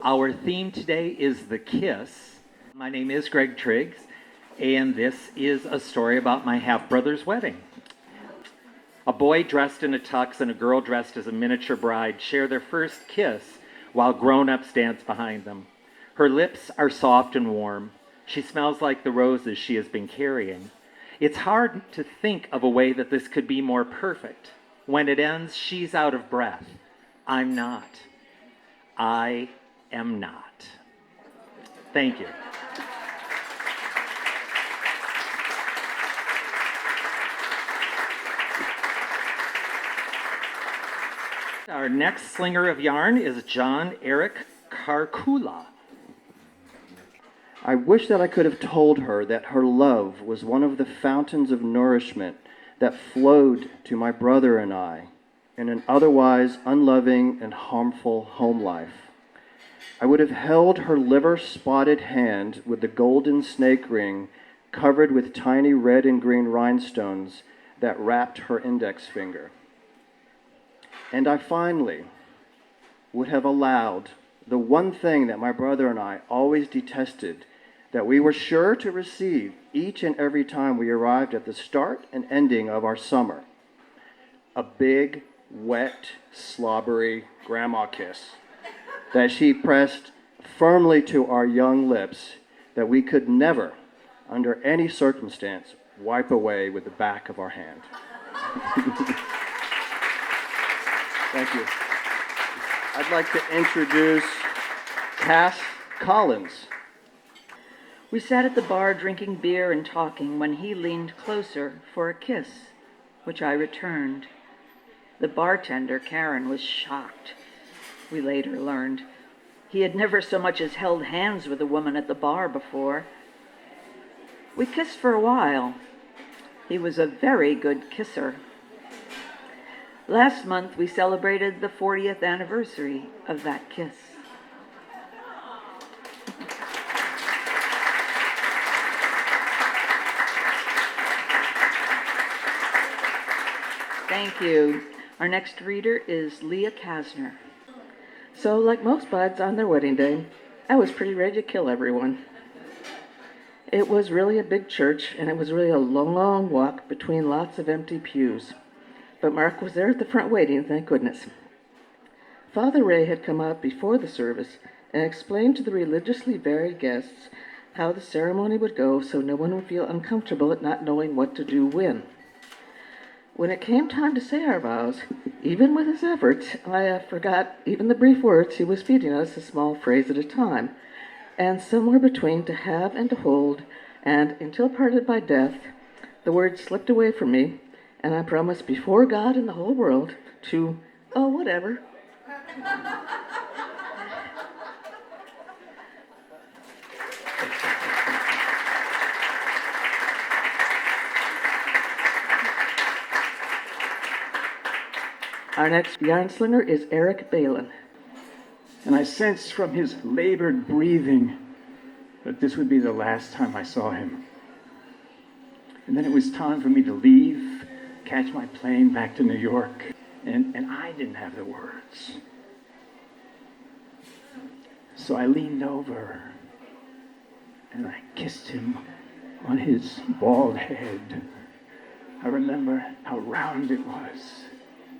Our theme today is the kiss. My name is Greg Triggs, and this is a story about my half-brother's wedding. A boy dressed in a tux and a girl dressed as a miniature bride share their first kiss while grown-ups dance behind them. Her lips are soft and warm. She smells like the roses she has been carrying. It's hard to think of a way that this could be more perfect. When it ends, she's out of breath. I'm not. I am not. Thank you. Our next slinger of yarn is John Eric Karkula. I wish that I could have told her that her love was one of the fountains of nourishment that flowed to my brother and I in an otherwise unloving and harmful home life. I would have held her liver-spotted hand with the golden snake ring covered with tiny red and green rhinestones that wrapped her index finger. And I finally would have allowed the one thing that my brother and I always detested, that we were sure to receive each and every time we arrived at the start and ending of our summer: a big, wet, slobbery grandma kiss that she pressed firmly to our young lips that we could never, under any circumstance, wipe away with the back of our hand. Thank you. I'd like to introduce Cass Collins. We sat at the bar drinking beer and talking when he leaned closer for a kiss, which I returned. The bartender, Karen, was shocked. We later learned he had never so much as held hands with a woman at the bar before. We kissed for a while. He was a very good kisser. Last month, we celebrated the 40th anniversary of that kiss. Thank you. Our next reader is Leah Kassner. So, like most brides on their wedding day, I was pretty ready to kill everyone. It was really a big church, and it was really a long walk between lots of empty pews. But Mark was there at the front waiting, thank goodness. Father Ray had come out before the service and explained to the religiously varied guests how the ceremony would go so no one would feel uncomfortable at not knowing what to do when. When it came time to say our vows, even with his efforts, I forgot even the brief words he was feeding us, a small phrase at a time. And somewhere between to have and to hold, and until parted by death, the words slipped away from me, and I promised before God and the whole world to, oh, whatever. Our next Yarnslinger is Eric Balin. And I sensed from his labored breathing that this would be the last time I saw him. And then it was time for me to leave, catch my plane back to New York, and I didn't have the words. So I leaned over and I kissed him on his bald head. I remember how round it was,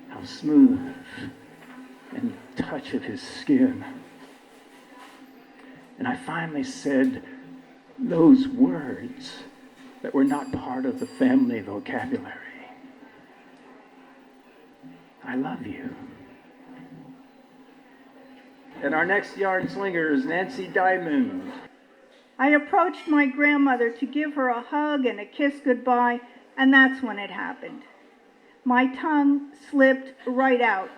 how smooth, and the touch of his skin. And I finally said those words that were not part of the family vocabulary. I love you. And our next yarn slinger is Nancy Diamond. I approached my grandmother to give her a hug and a kiss goodbye, and that's when it happened. My tongue slipped right out.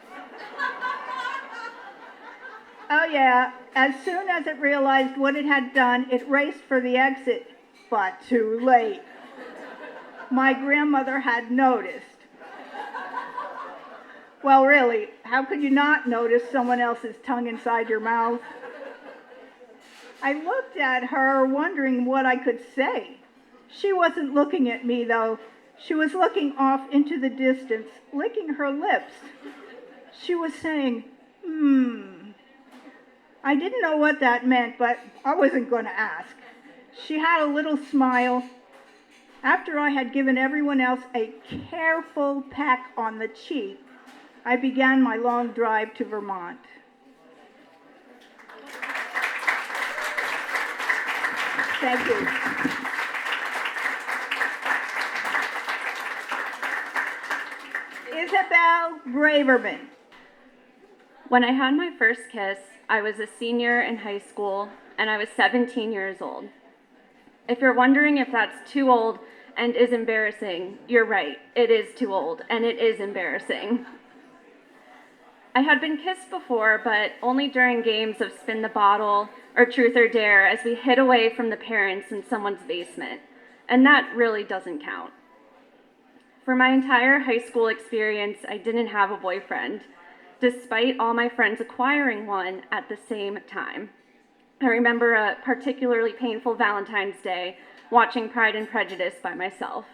Oh yeah, as soon as it realized what it had done, it raced for the exit, but too late. My grandmother had noticed. Well, really, how could you not notice someone else's tongue inside your mouth? I looked at her, wondering what I could say. She wasn't looking at me, though. She was looking off into the distance, licking her lips. She was saying, I didn't know what that meant, but I wasn't going to ask. She had a little smile. After I had given everyone else a careful peck on the cheek, I began my long drive to Vermont. Thank you. Isabel Braverman. When I had my first kiss, I was a senior in high school and I was 17 years old. If you're wondering if that's too old and is embarrassing, you're right. It is too old and it is embarrassing. I had been kissed before, but only during games of Spin the Bottle or Truth or Dare as we hid away from the parents in someone's basement. And that really doesn't count. For my entire high school experience, I didn't have a boyfriend, despite all my friends acquiring one at the same time. I remember a particularly painful Valentine's Day watching Pride and Prejudice by myself.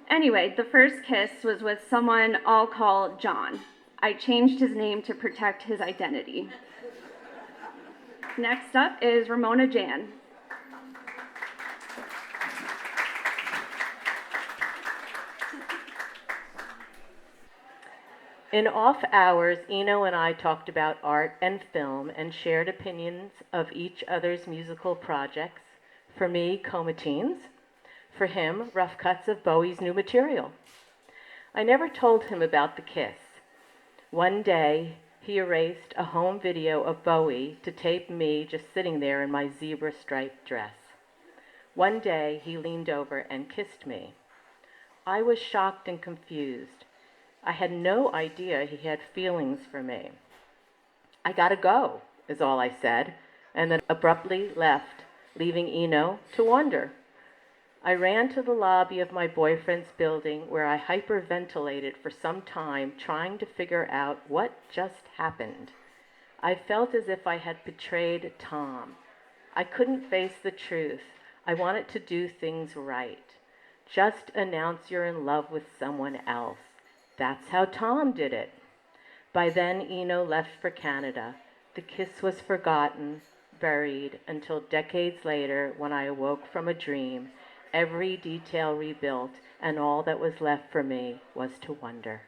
Anyway, the first kiss was with someone I'll call John. I changed his name to protect his identity. Next up is Ramona Jan. In off hours, Eno and I talked about art and film and shared opinions of each other's musical projects. For me, Comatines. For him, rough cuts of Bowie's new material. I never told him about the kiss. One day, he erased a home video of Bowie to tape me just sitting there in my zebra-striped dress. One day, he leaned over and kissed me. I was shocked and confused. I had no idea he had feelings for me. I gotta go, is all I said, and then abruptly left, leaving Eno to wonder. I ran to the lobby of my boyfriend's building where I hyperventilated for some time trying to figure out what just happened. I felt as if I had betrayed Tom. I couldn't face the truth. I wanted to do things right. Just announce you're in love with someone else. That's how Tom did it. By then, Eno left for Canada. The kiss was forgotten, buried, until decades later when I awoke from a dream, every detail rebuilt, and all that was left for me was to wonder.